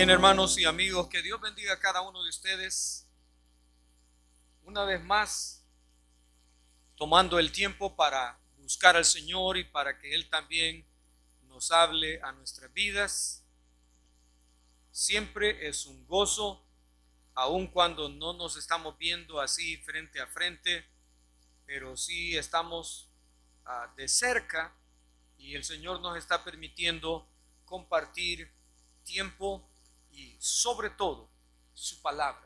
Bien, hermanos y amigos, que Dios bendiga a cada uno de ustedes. Una vez más, tomando el tiempo para buscar al Señor y para que Él también nos hable a nuestras vidas. Siempre es un gozo, aun cuando no nos estamos viendo así frente a frente, pero sí estamos de cerca y el Señor nos está permitiendo compartir tiempo y sobre todo su palabra.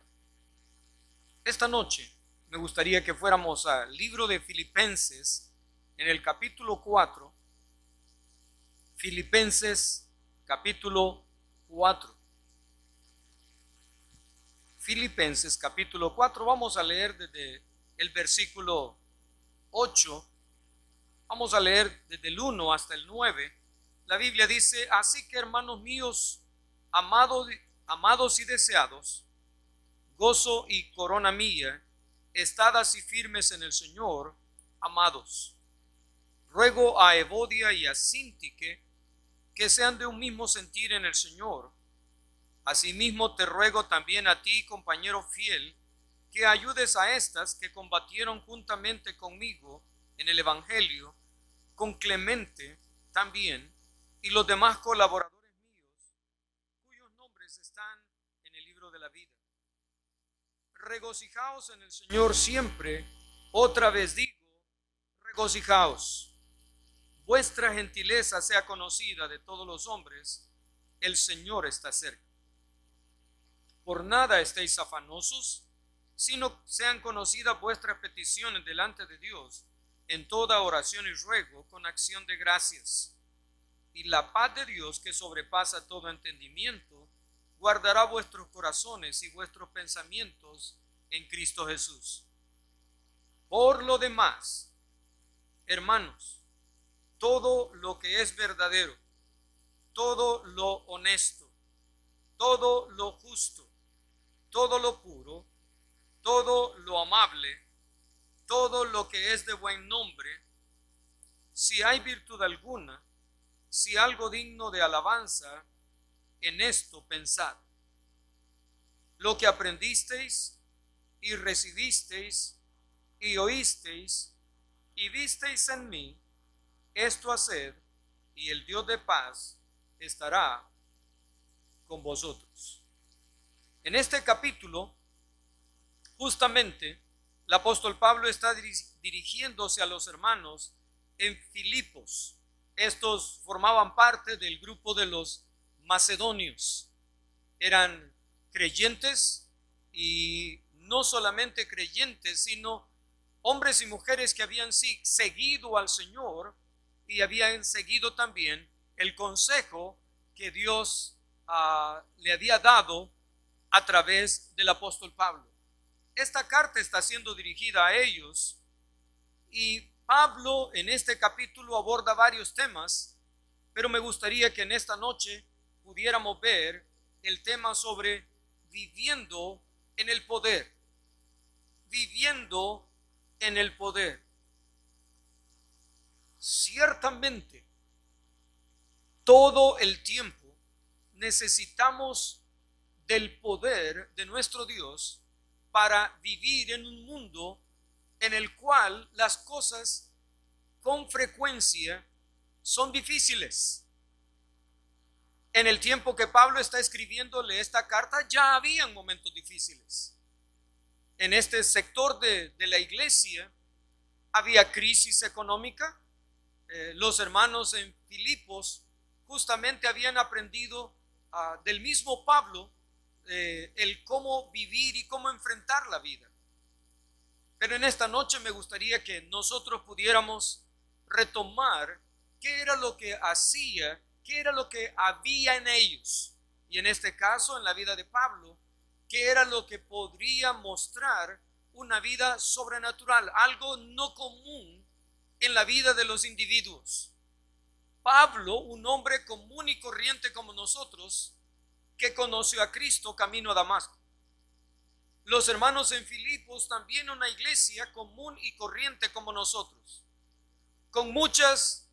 Esta noche me gustaría que fuéramos al libro de Filipenses en el capítulo 4. Filipenses capítulo 4. Filipenses capítulo 4. Vamos a leer desde el versículo 8. Vamos a leer desde el 1 hasta el 9. La Biblia dice: así que, hermanos míos, amados y deseados, gozo y corona mía, estad así firmes en el Señor, amados. Ruego a Evodia y a Síntique que sean de un mismo sentir en el Señor. Asimismo te ruego también a ti, compañero fiel, que ayudes a estas que combatieron juntamente conmigo en el Evangelio, con Clemente también, y los demás colaboradores cuyos nombres están en el libro de la vida. Regocijaos en el Señor siempre. Otra vez digo, regocijaos. Vuestra gentileza sea conocida de todos los hombres. El Señor está cerca. Por nada estéis afanosos, sino sean conocidas vuestras peticiones delante de Dios en toda oración y ruego con acción de gracias. Y la paz de Dios, que sobrepasa todo entendimiento, guardará vuestros corazones y vuestros pensamientos en Cristo Jesús. Por lo demás, hermanos, todo lo que es verdadero, todo lo honesto, todo lo justo, todo lo puro, todo lo amable, todo lo que es de buen nombre, si hay virtud alguna, si algo digno de alabanza, en esto pensad. Lo que aprendisteis y recibisteis y oísteis y visteis en mí, esto haced, y el Dios de paz estará con vosotros. En este capítulo, justamente, el apóstol Pablo está dirigiéndose a los hermanos en Filipos. Estos formaban parte del grupo de los macedonios. Eran creyentes, y no solamente creyentes, sino hombres y mujeres que habían seguido al Señor y habían seguido también el consejo que Dios le había dado a través del apóstol Pablo. Esta carta está siendo dirigida a ellos, y Pablo en este capítulo aborda varios temas, pero me gustaría que en esta noche pudiéramos ver el tema sobre viviendo en el poder. Viviendo en el poder. Ciertamente, todo el tiempo necesitamos del poder de nuestro Dios para vivir en un mundo en el cual las cosas con frecuencia son difíciles. En el tiempo que Pablo está escribiéndole esta carta, ya habían momentos difíciles. En este sector de la iglesia había crisis económica. Los hermanos en Filipos justamente habían aprendido del mismo Pablo el cómo vivir y cómo enfrentar la vida. Pero en esta noche me gustaría que nosotros pudiéramos retomar qué era lo que hacía, qué era lo que había en ellos, y en este caso en la vida de Pablo, qué era lo que podría mostrar una vida sobrenatural, algo no común en la vida de los individuos. Pablo, un hombre común y corriente como nosotros, que conoció a Cristo camino a Damasco. Los hermanos en Filipos, también una iglesia común y corriente como nosotros, con muchas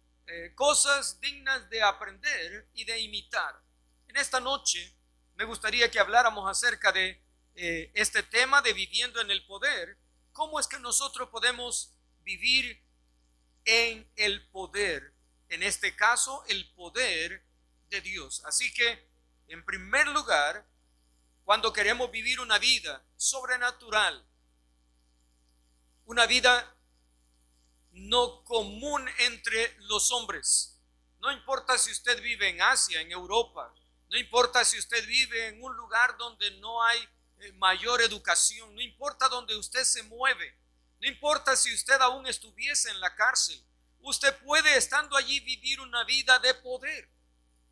cosas dignas de aprender y de imitar. En esta noche me gustaría que habláramos acerca de este tema de viviendo en el poder. ¿Cómo es que nosotros podemos vivir en el poder? En este caso, el poder de Dios. Así que, en primer lugar, cuando queremos vivir una vida sobrenatural, una vida no común entre los hombres, no importa si usted vive en Asia, en Europa, no importa si usted vive en un lugar donde no hay mayor educación, no importa donde usted se mueve, no importa si usted aún estuviese en la cárcel, usted puede, estando allí, vivir una vida de poder.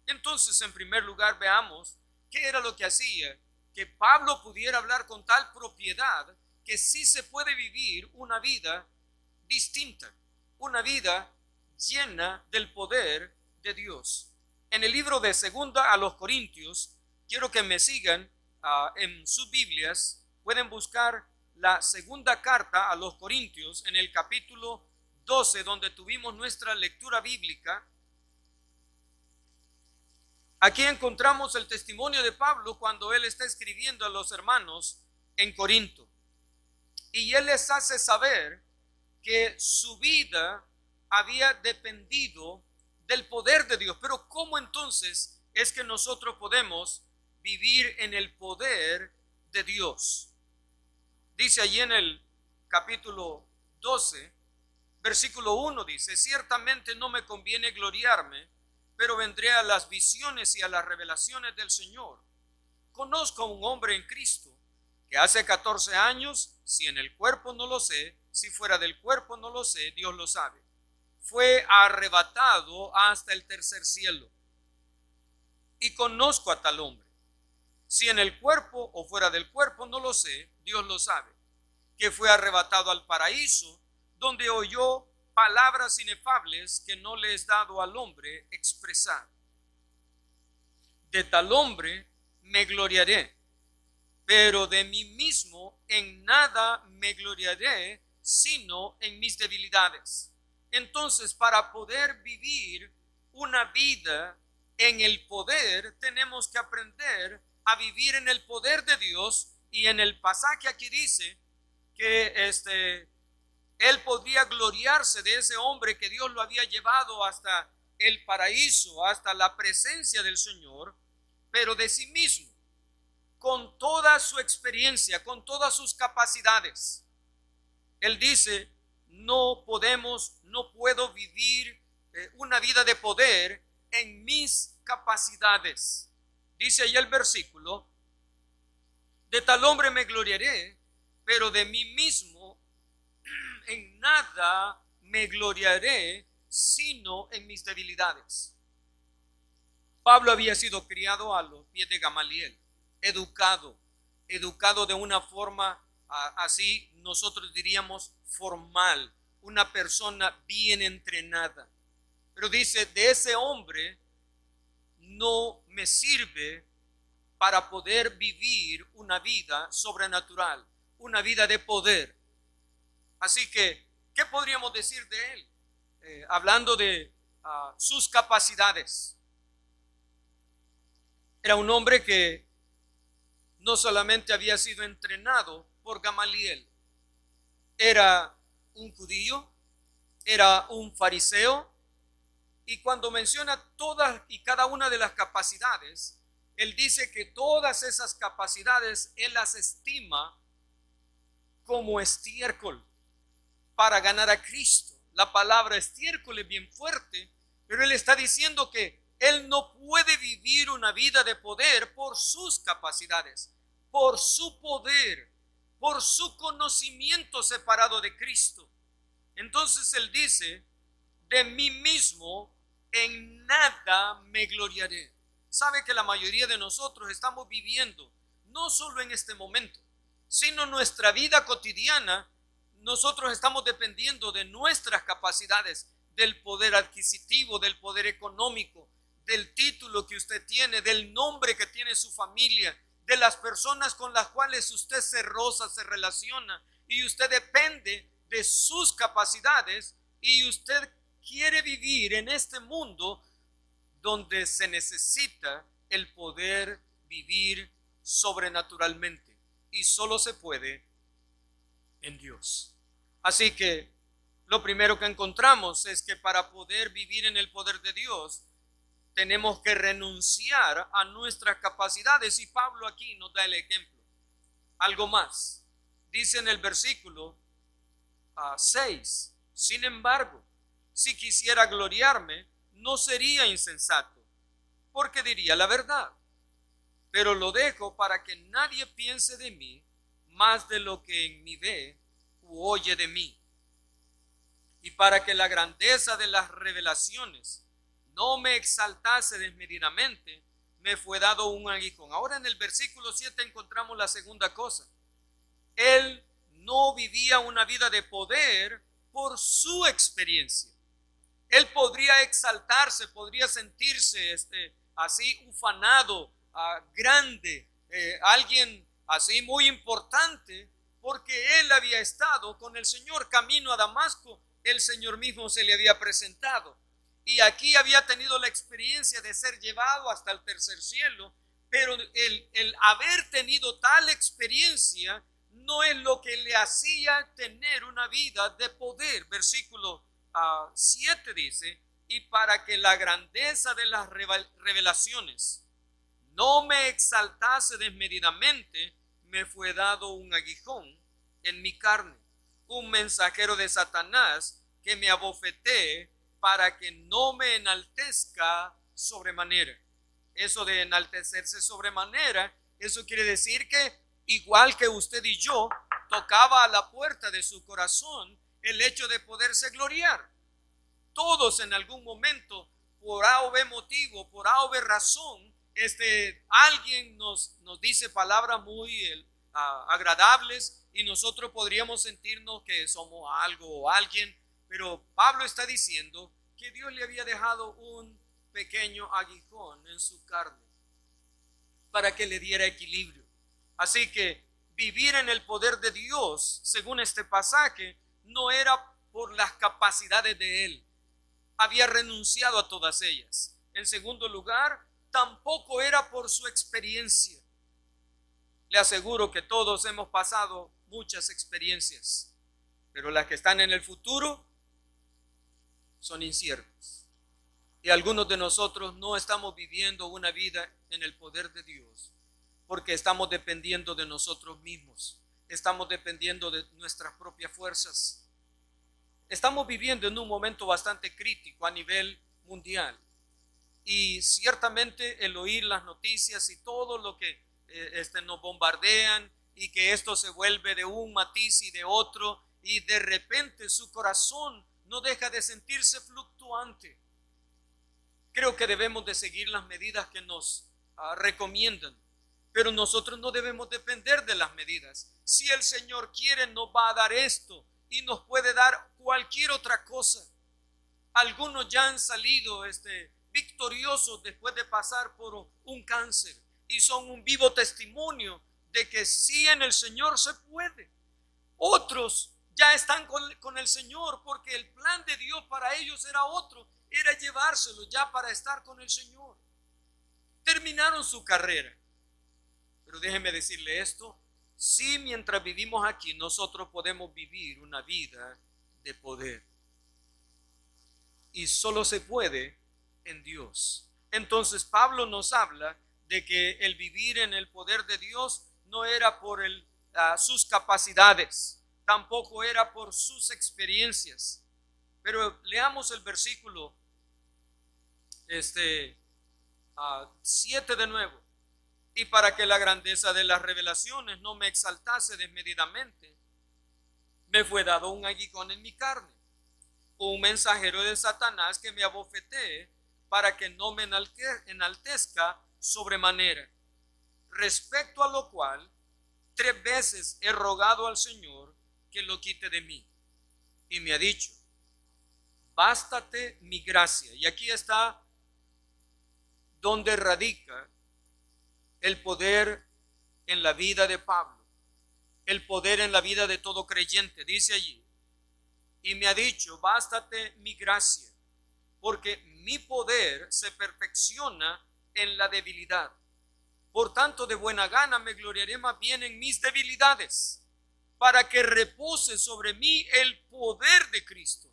Entonces, en primer lugar, veamos qué era lo que hacía que Pablo pudiera hablar con tal propiedad que sí se puede vivir una vida distinta, una vida llena del poder de Dios. En el libro de Segunda a los Corintios, quiero que me sigan en sus Biblias, pueden buscar la segunda carta a los Corintios en el capítulo 12, donde tuvimos nuestra lectura bíblica. Aquí encontramos el testimonio de Pablo cuando él está escribiendo a los hermanos en Corinto. Y él les hace saber que su vida había dependido del poder de Dios. Pero ¿cómo entonces es que nosotros podemos vivir en el poder de Dios? Dice allí en el capítulo 12, versículo 1, dice: ciertamente no me conviene gloriarme, pero vendré a las visiones y a las revelaciones del Señor. Conozco a un hombre en Cristo que hace 14 años, si en el cuerpo no lo sé, si fuera del cuerpo no lo sé, Dios lo sabe, fue arrebatado hasta el tercer cielo. Y conozco a tal hombre, si en el cuerpo o fuera del cuerpo no lo sé, Dios lo sabe, que fue arrebatado al paraíso, donde oyó palabras inefables que no le es dado al hombre expresar. De tal hombre me gloriaré, pero de mí mismo en nada me gloriaré, sino en mis debilidades. Entonces, para poder vivir una vida en el poder, tenemos que aprender a vivir en el poder de Dios. Y en el pasaje aquí dice que él podría gloriarse de ese hombre que Dios lo había llevado hasta el paraíso, hasta la presencia del Señor, pero de sí mismo, con toda su experiencia, con todas sus capacidades. Él dice: no puedo vivir una vida de poder en mis capacidades. Dice ahí el versículo: de tal hombre me gloriaré, pero de mí mismo en nada me gloriaré, sino en mis debilidades. Pablo había sido criado a los pies de Gamaliel, educado de una forma así nosotros diríamos formal, una persona bien entrenada. Pero dice: de ese hombre no me sirve para poder vivir una vida sobrenatural, una vida de poder. Así que, ¿qué podríamos decir de él? Hablando de sus capacidades. Era un hombre que no solamente había sido entrenado por Gamaliel, era un judío, era un fariseo, y cuando menciona todas y cada una de las capacidades, él dice que todas esas capacidades él las estima como estiércol para ganar a Cristo. La palabra estiércol es bien fuerte, pero él está diciendo que él no puede vivir una vida de poder por sus capacidades, por su poder, por su conocimiento separado de Cristo. Entonces él dice: de mí mismo en nada me gloriaré. Sabe que la mayoría de nosotros estamos viviendo, no solo en este momento, sino nuestra vida cotidiana. Nosotros estamos dependiendo de nuestras capacidades, del poder adquisitivo, del poder económico, del título que usted tiene, del nombre que tiene su familia, de las personas con las cuales usted se roza, se relaciona, y usted depende de sus capacidades, y usted quiere vivir en este mundo donde se necesita el poder vivir sobrenaturalmente y solo se puede en Dios. Así que lo primero que encontramos es que para poder vivir en el poder de Dios tenemos que renunciar a nuestras capacidades, y Pablo aquí nos da el ejemplo. Algo más, dice en el versículo 6, sin embargo, si quisiera gloriarme, no sería insensato, porque diría la verdad, pero lo dejo para que nadie piense de mí más de lo que en mí ve u oye de mí, y para que la grandeza de las revelaciones no me exaltase desmedidamente, me fue dado un aguijón. Ahora en el versículo 7 encontramos la segunda cosa. Él no vivía una vida de poder por su experiencia. Él podría exaltarse, podría sentirse así ufanado, grande, alguien así muy importante, porque él había estado con el Señor camino a Damasco. El Señor mismo se le había presentado y aquí había tenido la experiencia de ser llevado hasta el tercer cielo, pero el haber tenido tal experiencia no es lo que le hacía tener una vida de poder. Versículo 7 dice, y para que la grandeza de las revelaciones no me exaltase desmedidamente, me fue dado un aguijón en mi carne, un mensajero de Satanás que me abofetee para que no me enaltezca sobremanera. Eso de enaltecerse sobremanera, eso quiere decir que igual que usted y yo, tocaba a la puerta de su corazón el hecho de poderse gloriar. Todos en algún momento, por A o B motivo, por A o B razón, alguien nos dice palabras muy agradables y nosotros podríamos sentirnos que somos algo o alguien, pero Pablo está diciendo que Dios le había dejado un pequeño aguijón en su carne para que le diera equilibrio. Así que vivir en el poder de Dios, según este pasaje, no era por las capacidades de él. Había renunciado a todas ellas. En segundo lugar, tampoco era por su experiencia. Le aseguro que todos hemos pasado muchas experiencias, pero las que están en el futuro son inciertas. Y algunos de nosotros no estamos viviendo una vida en el poder de Dios porque estamos dependiendo de nosotros mismos, estamos dependiendo de nuestras propias fuerzas. Estamos viviendo en un momento bastante crítico a nivel mundial y ciertamente el oír las noticias y todo lo que nos bombardean y que esto se vuelve de un matiz y de otro y de repente su corazón no deja de sentirse fluctuante. Creo que debemos de seguir las medidas que nos recomiendan, pero nosotros no debemos depender de las medidas. Si el Señor quiere, nos va a dar esto y nos puede dar cualquier otra cosa. Algunos ya han salido victoriosos después de pasar por un cáncer y son un vivo testimonio de que sí, en el Señor se puede. Otros ya están con el Señor porque el plan de Dios para ellos era otro, era llevárselos ya para estar con el Señor. Terminaron su carrera. Pero déjeme decirle esto, sí, mientras vivimos aquí nosotros podemos vivir una vida de poder. Y solo se puede en Dios. Entonces Pablo nos habla de que el vivir en el poder de Dios no era por sus capacidades, tampoco era por sus experiencias. Pero leamos el versículo 7 de nuevo. Y para que la grandeza de las revelaciones no me exaltase desmedidamente, me fue dado un aguijón en mi carne, un mensajero de Satanás que me abofetee para que no me enaltezca sobremanera. Respecto a lo cual, 3 veces he rogado al Señor que lo quite de mí. Y me ha dicho, bástate mi gracia. Y aquí está donde radica el poder en la vida de Pablo, el poder en la vida de todo creyente. Dice allí, y me ha dicho, bástate mi gracia, porque mi poder se perfecciona en la debilidad. Por tanto, de buena gana me gloriaré más bien en mis debilidades, para que repose sobre mí el poder de Cristo.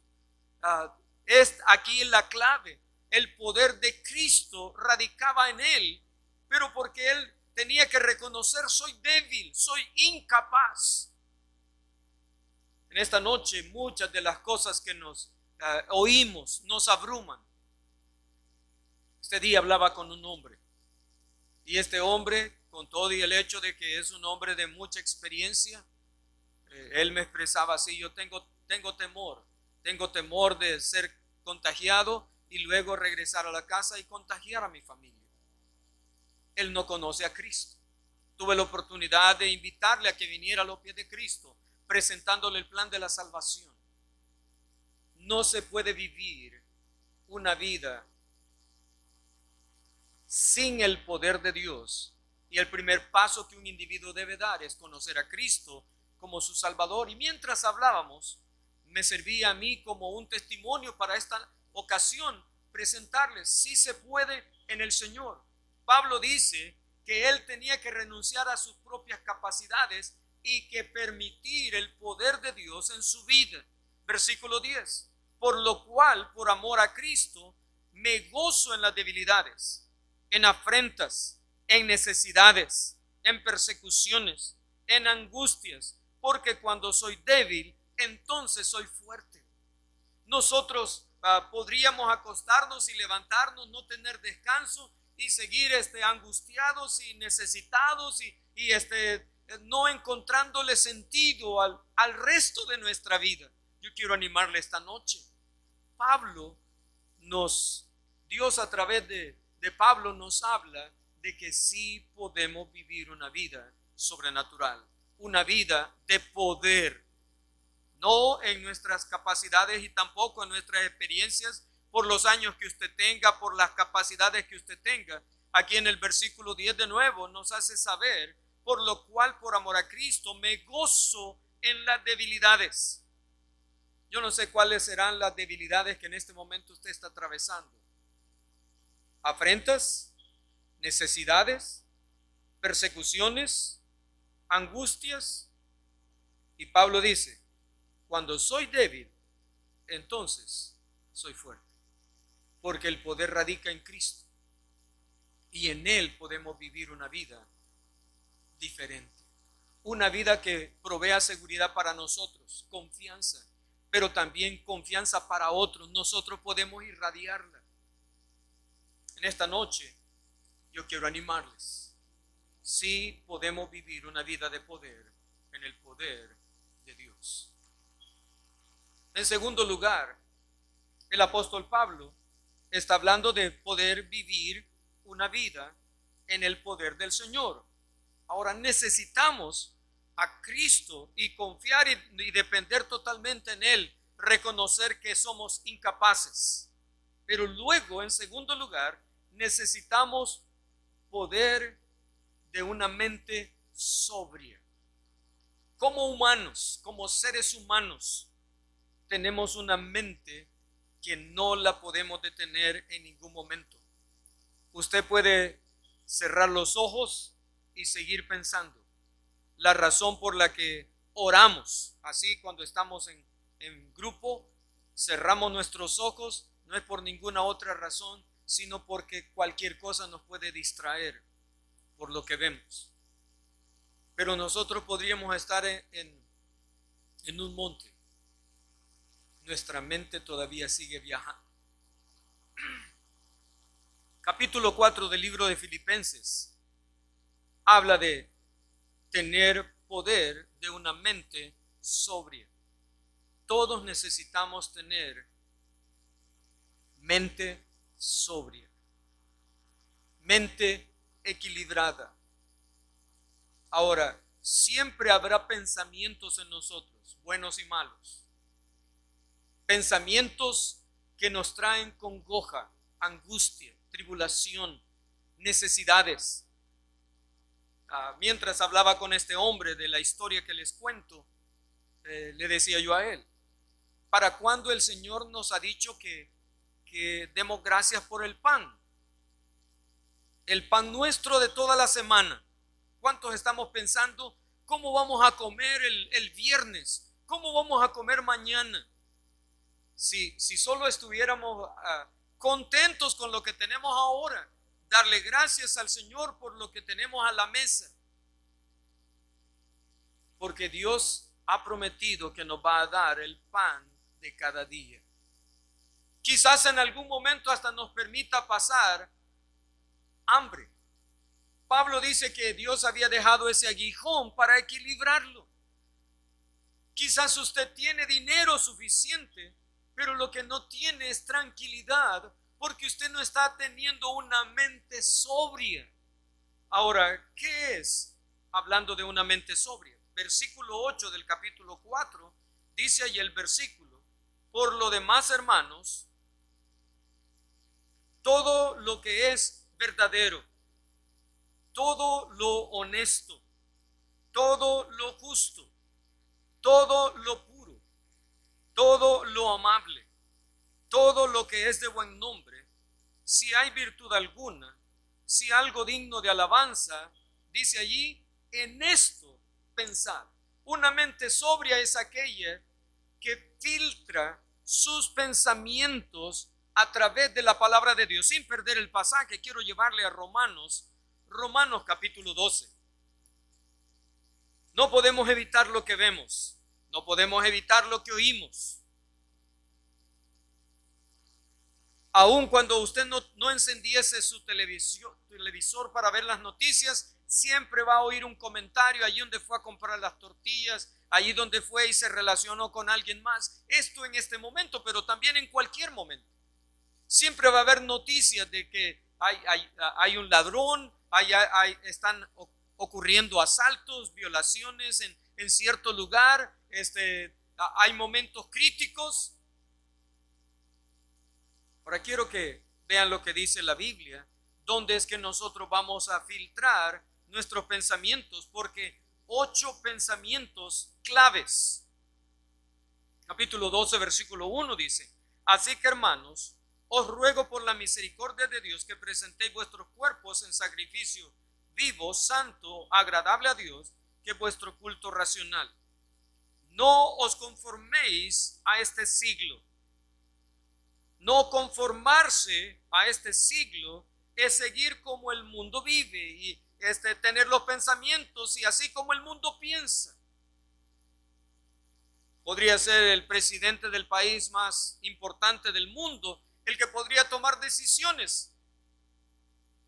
Es aquí la clave. El poder de Cristo radicaba en él, pero porque él tenía que reconocer: soy débil, soy incapaz. En esta noche muchas de las cosas que nos oímos nos abruman. Este día hablaba con un hombre, y este hombre, con todo y el hecho de que es un hombre de mucha experiencia, él me expresaba así: yo tengo temor de ser contagiado y luego regresar a la casa y contagiar a mi familia. Él no conoce a Cristo. Tuve la oportunidad de invitarle a que viniera a los pies de Cristo, presentándole el plan de la salvación. No se puede vivir una vida sin el poder de Dios, y el primer paso que un individuo debe dar es conocer a Cristo como su Salvador. Y mientras hablábamos, me servía a mí como un testimonio para esta ocasión presentarles: sí se puede en el Señor. Pablo dice que él tenía que renunciar a sus propias capacidades y que permitir el poder de Dios en su vida. Versículo 10: por lo cual, por amor a Cristo, me gozo en las debilidades, en afrentas, en necesidades, en persecuciones, en angustias, porque cuando soy débil, entonces soy fuerte. Nosotros podríamos acostarnos y levantarnos, no tener descanso y seguir angustiados y necesitados y no encontrándole sentido al resto de nuestra vida. Yo quiero animarle esta noche. Dios a través de Pablo nos habla de que sí podemos vivir una vida sobrenatural, una vida de poder, no en nuestras capacidades y tampoco en nuestras experiencias, por los años que usted tenga, por las capacidades que usted tenga. Aquí en el versículo 10 de nuevo nos hace saber: por lo cual, por amor a Cristo, me gozo en las debilidades. Yo no sé cuáles serán las debilidades que en este momento usted está atravesando. Afrentas, necesidades, persecuciones, angustias. Y Pablo dice: cuando soy débil, entonces soy fuerte, porque el poder radica en Cristo y en Él podemos vivir una vida diferente, una vida que provea seguridad para nosotros, confianza, pero también confianza para otros. Nosotros podemos irradiarla. En esta noche yo quiero animarles: sí podemos vivir una vida de poder, en el poder de Dios. En segundo lugar, el apóstol Pablo está hablando de poder vivir una vida en el poder del Señor. Ahora necesitamos a Cristo y confiar y depender totalmente en Él, reconocer que somos incapaces. Pero luego, en segundo lugar, necesitamos poder de una mente sobria. Como humanos, como seres humanos, tenemos una mente que no la podemos detener en ningún momento. Usted puede cerrar los ojos y seguir pensando. La razón por la que oramos, así cuando estamos en grupo, cerramos nuestros ojos, no es por ninguna otra razón, sino porque cualquier cosa nos puede distraer por lo que vemos. Pero nosotros podríamos estar en un monte. Nuestra mente todavía sigue viajando. Capítulo 4 del libro de Filipenses habla de tener poder de una mente sobria. Todos necesitamos tener mente sobria, mente equilibrada. Ahora, siempre habrá pensamientos en nosotros, buenos y malos. Pensamientos que nos traen congoja, angustia, tribulación, necesidades. Mientras hablaba con este hombre de la historia que les cuento, le decía yo a él: ¿para cuándo el Señor nos ha dicho que demos gracias por el pan? el pan nuestro de toda la semana. ¿Cuántos estamos pensando cómo vamos a comer el viernes? ¿Cómo vamos a comer mañana? Si solo estuviéramos contentos con lo que tenemos ahora, darle gracias al Señor por lo que tenemos a la mesa. Porque Dios ha prometido que nos va a dar el pan de cada día. Quizás en algún momento hasta nos permita pasar hambre. Pablo dice que Dios había dejado ese aguijón para equilibrarlo. Quizás usted tiene dinero suficiente, pero lo que no tiene es tranquilidad, porque usted no está teniendo una mente sobria. Ahora, ¿qué es hablando de una mente sobria? Versículo 8 del capítulo 4, dice ahí el versículo: por lo demás, hermanos, todo lo que es verdadero, todo lo honesto, todo lo justo, todo lo puro, todo lo amable, todo lo que es de buen nombre, si hay virtud alguna, si algo digno de alabanza, dice allí, en esto pensar. Una mente sobria es aquella que filtra sus pensamientos a través de la palabra de Dios. Sin perder el pasaje, quiero llevarle a Romanos capítulo 12. No podemos evitar lo que vemos, no podemos evitar lo que oímos. Aun cuando usted no encendiese su televisor para ver las noticias, siempre va a oír un comentario allí donde fue a comprar las tortillas, allí donde fue y se relacionó con alguien más. Esto en este momento, pero también en cualquier momento. Siempre va a haber noticias de que hay un ladrón, están ocurriendo asaltos, violaciones en cierto lugar, hay momentos críticos. Ahora quiero que vean lo que dice la Biblia, dónde es que nosotros vamos a filtrar nuestros pensamientos, porque 8 pensamientos claves. Capítulo 12, versículo 1 dice: así que, hermanos, os ruego por la misericordia de Dios que presentéis vuestros cuerpos en sacrificio vivo, santo, agradable a Dios, que es vuestro culto racional. No os conforméis a este siglo. No conformarse a este siglo es seguir como el mundo vive y tener los pensamientos y así como el mundo piensa. Podría ser el presidente del país más importante del mundo el que podría tomar decisiones.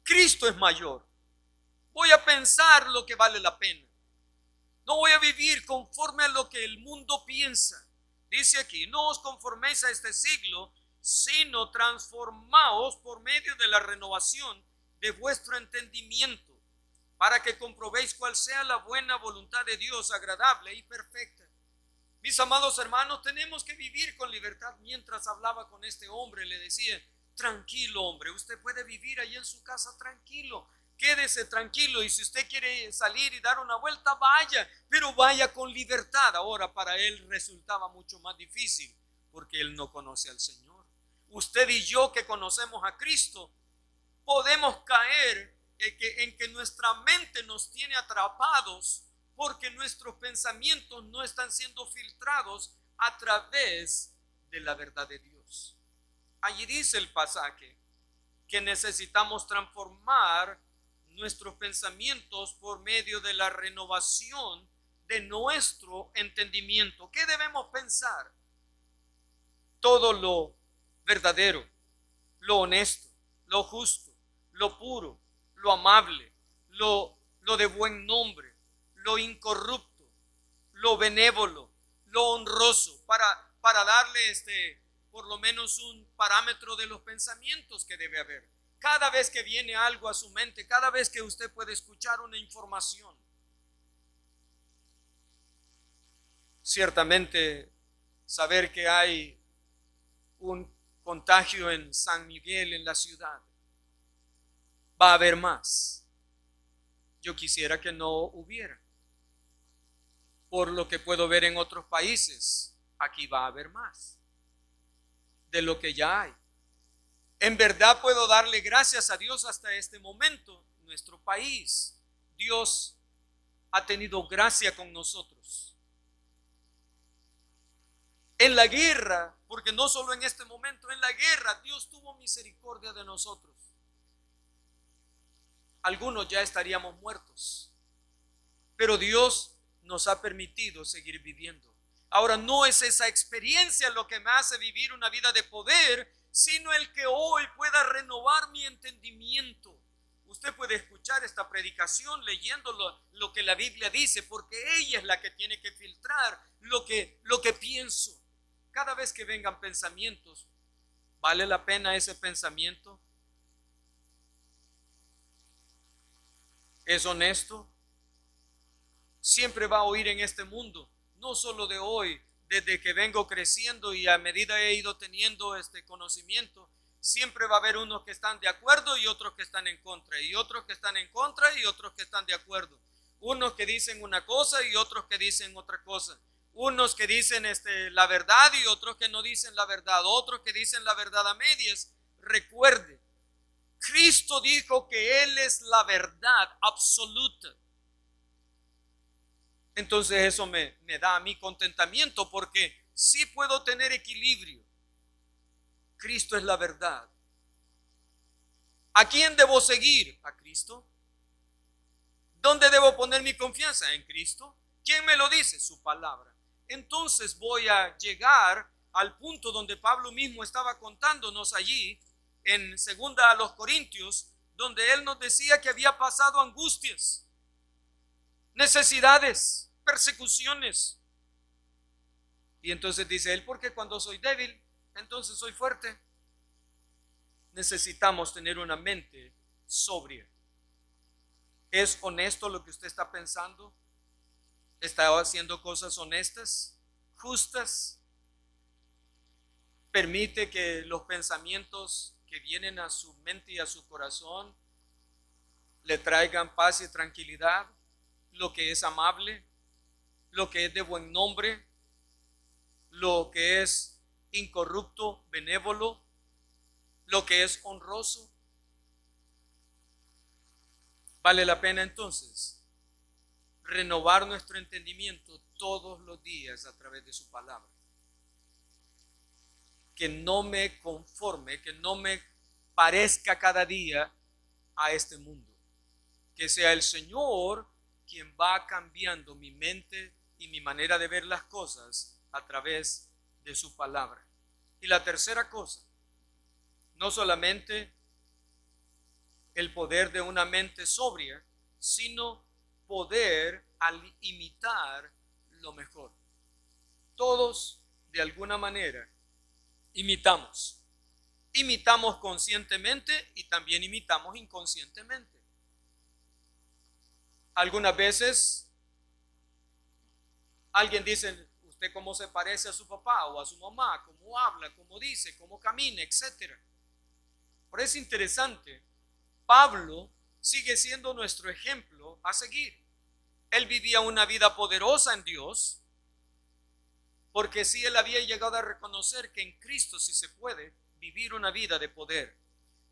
Cristo es mayor. Voy a pensar lo que vale la pena. No voy a vivir conforme a lo que el mundo piensa. Dice aquí: no os conforméis a este siglo, sino transformaos por medio de la renovación de vuestro entendimiento, para que comprobéis cuál sea la buena voluntad de Dios, agradable y perfecta. Mis amados hermanos, tenemos que vivir con libertad. Mientras hablaba con este hombre, le decía: tranquilo, hombre, usted puede vivir ahí en su casa tranquilo, quédese tranquilo, y si usted quiere salir y dar una vuelta, vaya, pero vaya con libertad. Ahora para él resultaba mucho más difícil, porque él no conoce al Señor. Usted y yo, que conocemos a Cristo, podemos caer en que nuestra mente nos tiene atrapados, porque nuestros pensamientos no están siendo filtrados a través de la verdad de Dios. Allí dice el pasaje que necesitamos transformar nuestros pensamientos por medio de la renovación de nuestro entendimiento. ¿Qué debemos pensar? Todo lo verdadero, lo honesto, lo justo, lo puro, lo amable, lo de buen nombre, lo incorrupto, lo benévolo, lo honroso, para darle por lo menos un parámetro de los pensamientos que debe haber. Cada vez que viene algo a su mente, cada vez que usted puede escuchar una información, ciertamente saber que hay un contagio en San Miguel, en la ciudad, va a haber más. Yo quisiera que no hubiera. Por lo que puedo ver en otros países, aquí va a haber más de lo que ya hay. En verdad puedo darle gracias a Dios hasta este momento. Nuestro país, Dios ha tenido gracia con nosotros. En la guerra, porque no solo en este momento, en la guerra Dios tuvo misericordia de nosotros. Algunos ya estaríamos muertos, pero Dios nos ha permitido seguir viviendo. Ahora, no es esa experiencia lo que me hace vivir una vida de poder, sino el que hoy pueda renovar mi entendimiento. Usted puede escuchar esta predicación leyendo lo que la Biblia dice, porque ella es la que tiene que filtrar lo que pienso. Cada vez que vengan pensamientos, ¿vale la pena ese pensamiento? ¿Es honesto? Siempre va a oír en este mundo, no solo de hoy, desde que vengo creciendo y a medida he ido teniendo este conocimiento, siempre va a haber unos que están de acuerdo y otros que están en contra, y otros que están en contra y otros que están de acuerdo. Unos que dicen una cosa y otros que dicen otra cosa. Unos que dicen la verdad y otros que no dicen la verdad. Otros que dicen la verdad a medias. Recuerde, Cristo dijo que Él es la verdad absoluta. Entonces eso me da a mí contentamiento, porque sí puedo tener equilibrio. Cristo es la verdad. ¿A quién debo seguir? A Cristo. ¿Dónde debo poner mi confianza? En Cristo. ¿Quién me lo dice? Su palabra. Entonces voy a llegar al punto donde Pablo mismo estaba contándonos allí en 2 a los Corintios, donde él nos decía que había pasado angustias, necesidades, persecuciones. Y entonces dice él, porque cuando soy débil, entonces soy fuerte. Necesitamos tener una mente sobria. ¿Es honesto lo que usted está pensando? ¿Está haciendo cosas honestas, justas? ¿Permite que los pensamientos que vienen a su mente y a su corazón le traigan paz y tranquilidad? Lo que es amable, lo que es de buen nombre, lo que es incorrupto, benévolo, lo que es honroso. Vale la pena entonces renovar nuestro entendimiento todos los días a través de su palabra. Que no me conforme, que no me parezca cada día a este mundo. Que sea el Señor quien va cambiando mi mente y mi manera de ver las cosas a través de su palabra. Y la tercera cosa, no solamente el poder de una mente sobria, sino poder al imitar lo mejor. Todos, de alguna manera, imitamos. Imitamos conscientemente y también imitamos inconscientemente. Algunas veces alguien dice, ¿usted cómo se parece a su papá o a su mamá? ¿Cómo habla? ¿Cómo dice? ¿Cómo camina? Etcétera. Por eso es interesante. Pablo sigue siendo nuestro ejemplo a seguir. Él vivía una vida poderosa en Dios, porque sí, él había llegado a reconocer que en Cristo sí se puede vivir una vida de poder.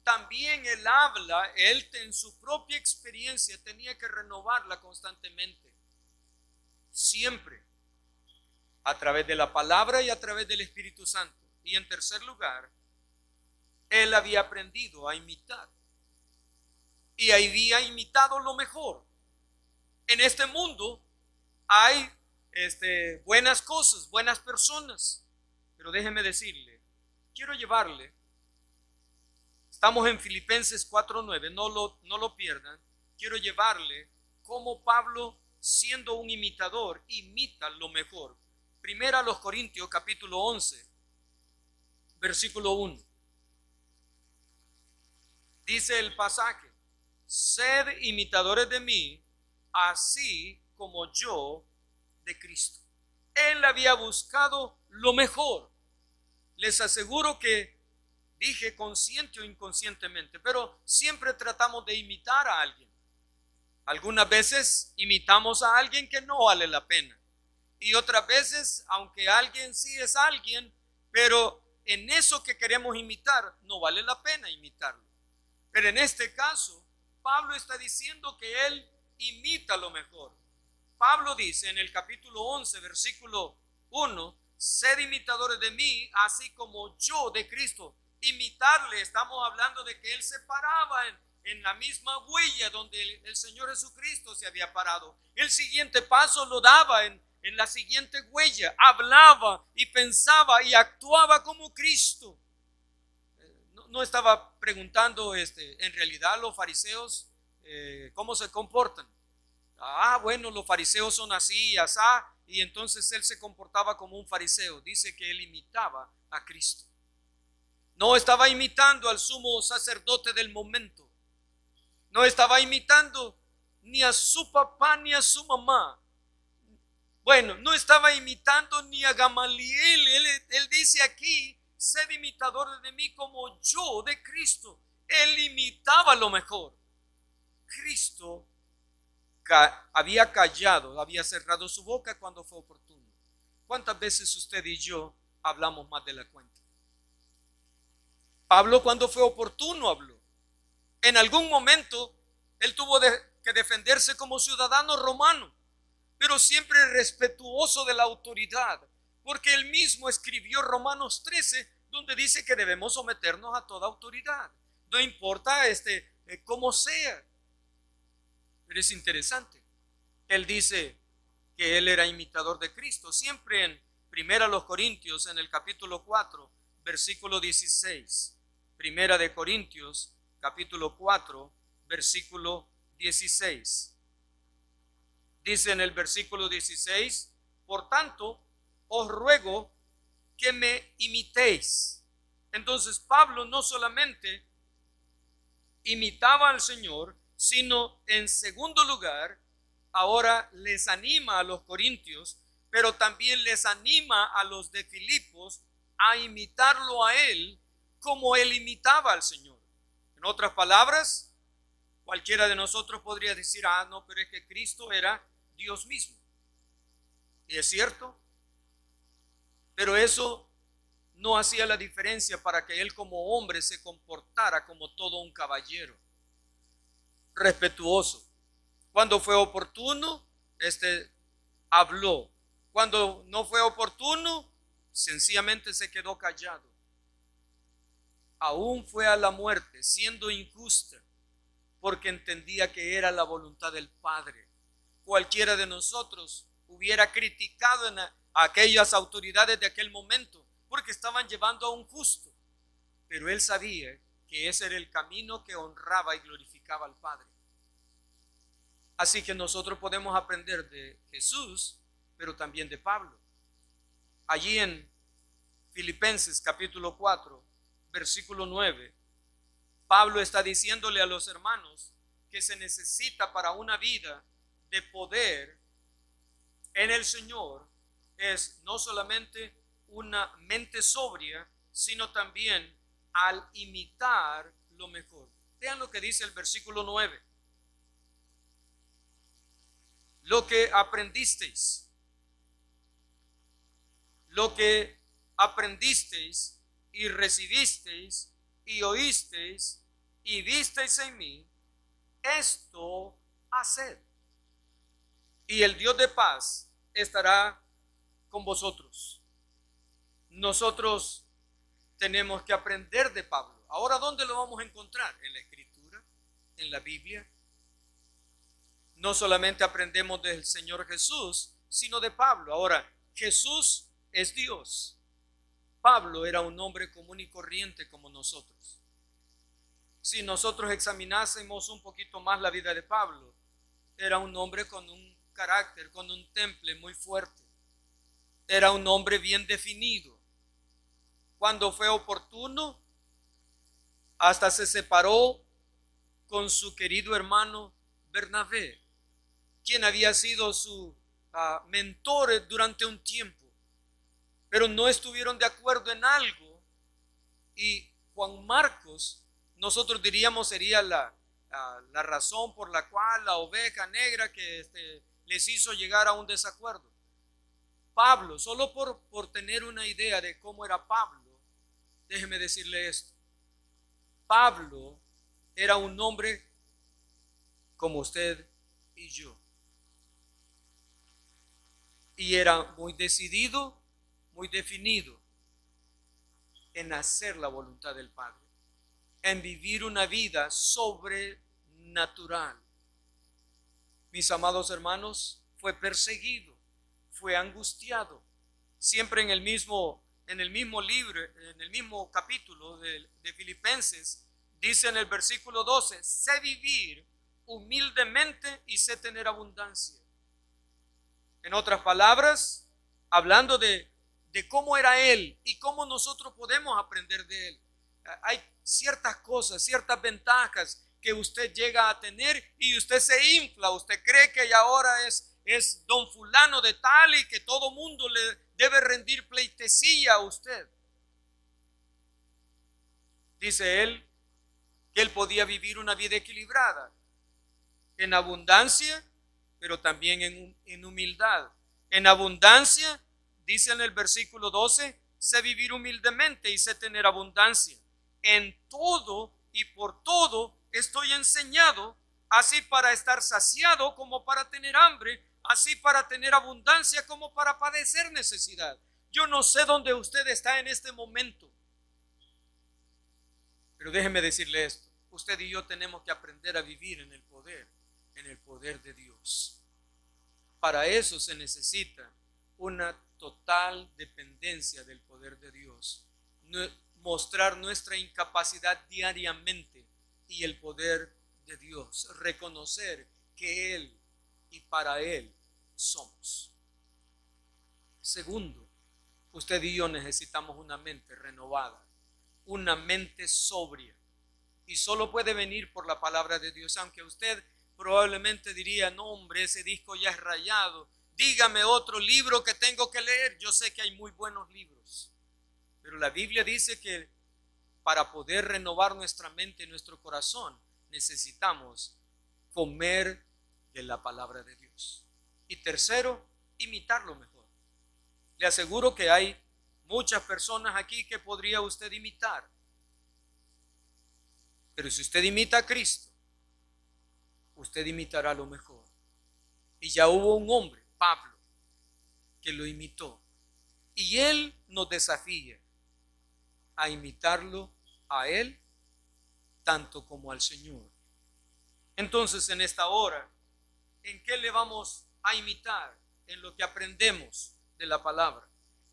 También él en su propia experiencia tenía que renovarla constantemente, siempre, a través de la palabra y a través del Espíritu Santo. Y en tercer lugar, él había aprendido a imitar, y había imitado lo mejor. En este mundo hay buenas cosas, buenas personas, pero déjeme decirle, quiero llevarle, estamos en Filipenses 4:9, no lo pierdan, quiero llevarle cómo Pablo, siendo un imitador, imita lo mejor. Primera a los Corintios capítulo 11, versículo 1. Dice el pasaje, sed imitadores de mí, así como yo de Cristo. Él había buscado lo mejor. Les aseguro que dije consciente o inconscientemente, pero siempre tratamos de imitar a alguien. Algunas veces imitamos a alguien que no vale la pena. Y otras veces, aunque alguien sí es alguien, pero en eso que queremos imitar, no vale la pena imitarlo. Pero en este caso, Pablo está diciendo que él imita lo mejor. Pablo dice en el capítulo 11, versículo 1, sed imitadores de mí, así como yo de Cristo. Imitarle, estamos hablando de que él se paraba en la misma huella donde el Señor Jesucristo se había parado. El siguiente paso lo daba en la siguiente huella, hablaba y pensaba y actuaba como Cristo. No estaba preguntando en realidad los fariseos cómo se comportan. Bueno, los fariseos son así y así, y entonces él se comportaba como un fariseo. Dice que él imitaba a Cristo. No estaba imitando al sumo sacerdote del momento. No estaba imitando ni a su papá ni a su mamá. Bueno, no estaba imitando ni a Gamaliel. Él dice aquí, sed imitadores de mí como yo de Cristo. Él imitaba lo mejor. Cristo había callado, había cerrado su boca cuando fue oportuno. ¿Cuántas veces usted y yo hablamos más de la cuenta? Pablo, cuando fue oportuno, habló. En algún momento él tuvo que defenderse como ciudadano romano, pero siempre respetuoso de la autoridad, porque él mismo escribió Romanos 13, donde dice que debemos someternos a toda autoridad, no importa cómo sea. Pero es interesante, él dice que él era imitador de Cristo. Siempre en 1 Corintios, en el capítulo 4, versículo 16. 1 Corintios, capítulo 4, versículo 16. Dice en el versículo 16, por tanto, os ruego que me imitéis. Entonces Pablo no solamente imitaba al Señor, sino en segundo lugar, ahora les anima a los corintios, pero también les anima a los de Filipos a imitarlo a él como él imitaba al Señor. En otras palabras, cualquiera de nosotros podría decir, no, pero es que Cristo era Dios mismo. Y es cierto, pero eso no hacía la diferencia para que él como hombre se comportara como todo un caballero, respetuoso. Cuando fue oportuno, habló. Cuando no fue oportuno, sencillamente se quedó callado. Aún fue a la muerte, siendo injusta, porque entendía que era la voluntad del Padre. Cualquiera de nosotros hubiera criticado a aquellas autoridades de aquel momento, porque estaban llevando a un justo. Pero él sabía que ese era el camino que honraba y glorificaba al Padre. Así que nosotros podemos aprender de Jesús, pero también de Pablo. Allí en Filipenses capítulo 4, versículo 9, Pablo está diciéndole a los hermanos que se necesita para una vida de poder en el Señor, es no solamente una mente sobria, sino también al imitar lo mejor. Vean lo que dice el versículo 9. Lo que aprendisteis y recibisteis y oísteis y visteis en mí, esto haced, y el Dios de paz estará con vosotros. Nosotros tenemos que aprender de Pablo. Ahora, ¿dónde lo vamos a encontrar? En la Escritura, en la Biblia. No solamente aprendemos del Señor Jesús, sino de Pablo. Ahora, Jesús es Dios. Pablo era un hombre común y corriente como nosotros. Si nosotros examinásemos un poquito más la vida de Pablo, era un hombre con un carácter, con un temple muy fuerte. Era un hombre bien definido. Cuando fue oportuno, hasta se separó con su querido hermano Bernabé, quien había sido su mentor durante un tiempo, pero no estuvieron de acuerdo en algo, y Juan Marcos, nosotros diríamos, sería la razón por la cual la oveja negra que les hizo llegar a un desacuerdo. Pablo, solo por tener una idea de cómo era Pablo, déjeme decirle esto. Pablo era un hombre como usted y yo. Y era muy decidido, muy definido en hacer la voluntad del Padre, en vivir una vida sobrenatural. Mis amados hermanos, fue perseguido, fue angustiado, siempre en el mismo libro, en el mismo capítulo de Filipenses, dice en el versículo 12, sé vivir humildemente y sé tener abundancia. En otras palabras, hablando de cómo era él y cómo nosotros podemos aprender de él. Hay ciertas cosas, ciertas ventajas que usted llega a tener y usted se infla, usted cree que ya ahora es don fulano de tal y que todo mundo le debe rendir pleitesía a usted. Dice él que él podía vivir una vida equilibrada, en abundancia, pero también en humildad. En abundancia, dice en el versículo 12, sé vivir humildemente y sé tener abundancia. En todo y por todo estoy enseñado, así para estar saciado como para tener hambre, así para tener abundancia como para padecer necesidad. Yo no sé dónde usted está en este momento, pero déjeme decirle esto. Usted y yo tenemos que aprender a vivir en el poder de Dios. Para eso se necesita una total dependencia del poder de Dios. Mostrar nuestra incapacidad diariamente y el poder de Dios. Reconocer que Él y para Él somos. Segundo, usted y yo necesitamos una mente renovada, una mente sobria. Y solo puede venir por la palabra de Dios, aunque usted probablemente diría, no hombre, ese disco ya es rayado, dígame otro libro que tengo que leer. Yo sé que hay muy buenos libros, pero la Biblia dice que para poder renovar nuestra mente y nuestro corazón necesitamos comer de la palabra de Dios. Y tercero, imitarlo mejor. Le aseguro que hay muchas personas aquí que podría usted imitar, pero si usted imita a Cristo, usted imitará lo mejor. Y ya hubo un hombre, Pablo, que lo imitó. Y él nos desafía a imitarlo a él, tanto como al Señor. Entonces, en esta hora, ¿en qué le vamos a imitar? En lo que aprendemos de la palabra,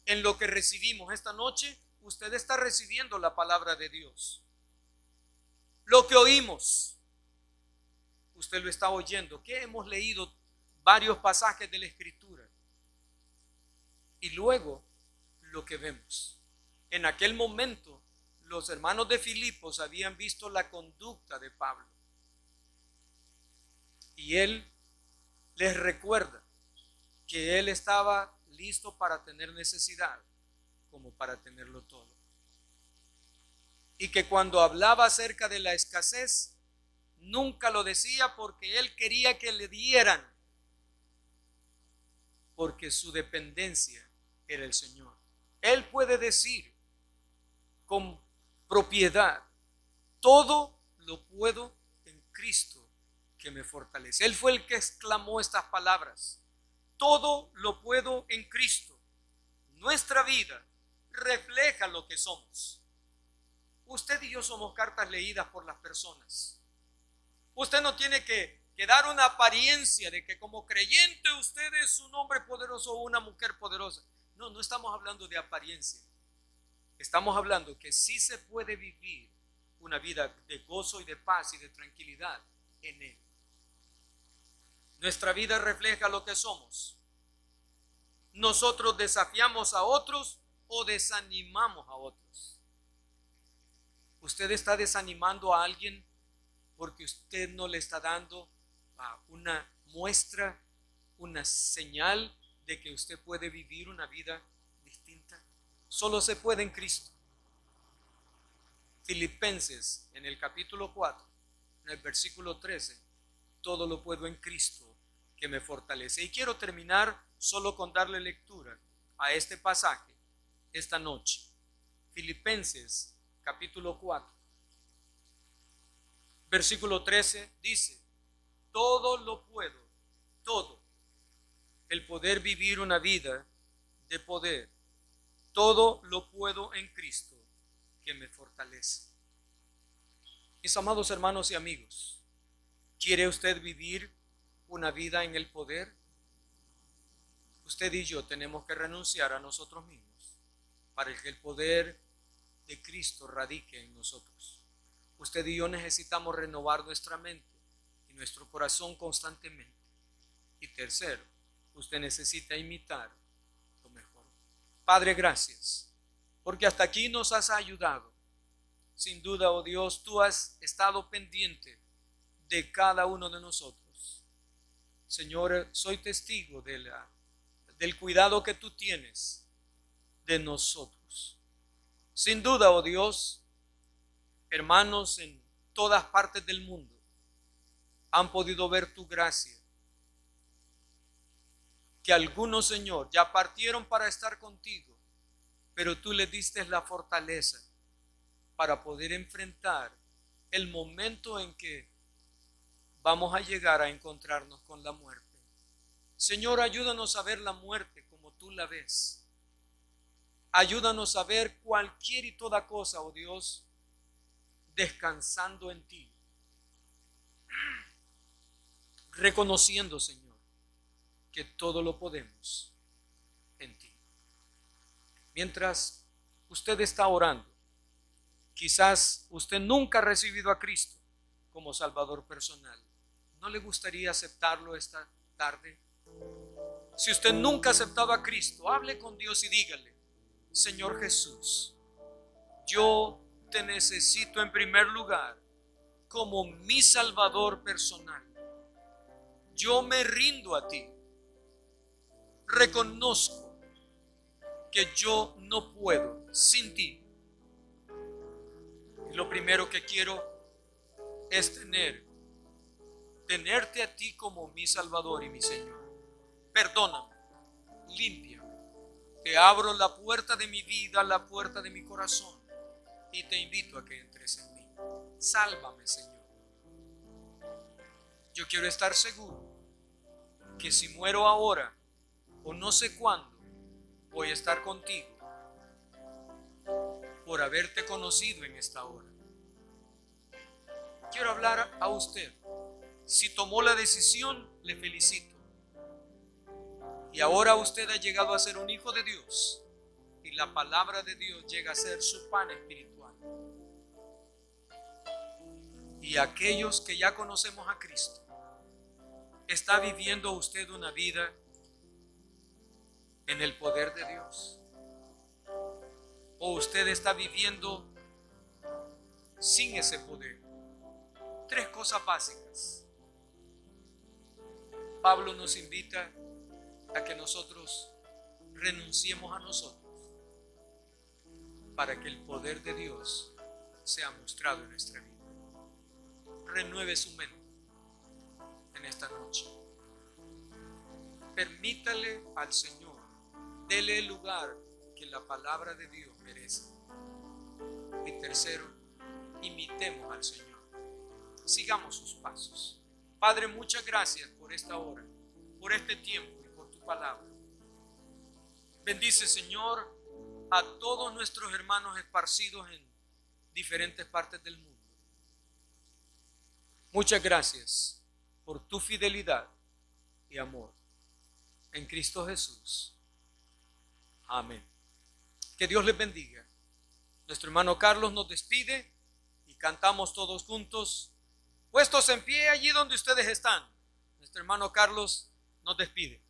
en lo que recibimos esta noche. Usted está recibiendo la palabra de Dios. Lo que oímos, usted lo está oyendo. Que hemos leído varios pasajes de la Escritura. Y luego lo que vemos. En aquel momento, los hermanos de Filipos habían visto la conducta de Pablo. Y él les recuerda que él estaba listo para tener necesidad, como para tenerlo todo. Y que cuando hablaba acerca de la escasez, nunca lo decía porque él quería que le dieran, porque su dependencia era el Señor. Él puede decir con propiedad, todo lo puedo en Cristo que me fortalece. Él fue el que exclamó estas palabras. Todo lo puedo en Cristo. Nuestra vida refleja lo que somos. Usted y yo somos cartas leídas por las personas. Usted no tiene que dar una apariencia de que como creyente usted es un hombre poderoso o una mujer poderosa. No, no estamos hablando de apariencia. Estamos hablando que sí se puede vivir una vida de gozo y de paz y de tranquilidad en Él. Nuestra vida refleja lo que somos. Nosotros desafiamos a otros o desanimamos a otros. Usted está desanimando a alguien porque usted no le está dando una muestra, una señal de que usted puede vivir una vida distinta. Solo se puede en Cristo. Filipenses en el capítulo 4, en el versículo 13, todo lo puedo en Cristo que me fortalece. Y quiero terminar solo con darle lectura a este pasaje esta noche. Filipenses capítulo 4, versículo 13 dice: todo lo puedo, todo. El poder vivir una vida de poder. Todo lo puedo en Cristo que me fortalece. Mis amados hermanos y amigos, ¿quiere usted vivir una vida en el poder? Usted y yo tenemos que renunciar a nosotros mismos para que el poder de Cristo radique en nosotros. Usted y yo necesitamos renovar nuestra mente y nuestro corazón constantemente. Y tercero, usted necesita imitar lo mejor. Padre, gracias, porque hasta aquí nos has ayudado. Sin duda, oh Dios, tú has estado pendiente de cada uno de nosotros. Señor, soy testigo del cuidado que tú tienes de nosotros. Sin duda, oh Dios, hermanos en todas partes del mundo han podido ver tu gracia. Que algunos, Señor, ya partieron para estar contigo, pero tú les diste la fortaleza para poder enfrentar el momento en que vamos a llegar a encontrarnos con la muerte. Señor, ayúdanos a ver la muerte como tú la ves. Ayúdanos a ver cualquier y toda cosa, oh Dios, descansando en ti. Reconociendo, Señor, que todo lo podemos en ti. Mientras usted está orando, quizás usted nunca ha recibido a Cristo como Salvador personal. ¿No le gustaría aceptarlo esta tarde? Si usted nunca ha aceptado a Cristo, hable con Dios y dígale: Señor Jesús, yo te necesito en primer lugar como mi Salvador personal. Yo me rindo a ti. Reconozco que yo no puedo sin ti. Y lo primero que quiero es tenerte a ti como mi Salvador y mi Señor. Perdóname, límpiame. Te abro la puerta de mi vida, la puerta de mi corazón, y te invito a que entres en mí. Sálvame, Señor. Yo quiero estar seguro que si muero ahora o no sé cuándo, voy a estar contigo por haberte conocido en esta hora. Quiero hablar a usted. Si tomó la decisión, le felicito. Y ahora usted ha llegado a ser un hijo de Dios y la palabra de Dios llega a ser su pan espiritual. Y aquellos que ya conocemos a Cristo, ¿está viviendo usted una vida en el poder de Dios? ¿O usted está viviendo sin ese poder? Tres cosas básicas. Pablo nos invita a que nosotros renunciemos a nosotros para que el poder de Dios sea mostrado en nuestra vida. Renueve su mente en esta noche. Permítale al Señor, dele el lugar que la palabra de Dios merece. Y tercero, imitemos al Señor. Sigamos sus pasos. Padre, muchas gracias por esta hora, por este tiempo y por tu palabra. Bendice, Señor, a todos nuestros hermanos esparcidos en diferentes partes del mundo. Muchas gracias por tu fidelidad y amor. En Cristo Jesús. Amén. Que Dios les bendiga. Nuestro hermano Carlos nos despide y cantamos todos juntos, puestos en pie allí donde ustedes están. Nuestro hermano Carlos nos despide.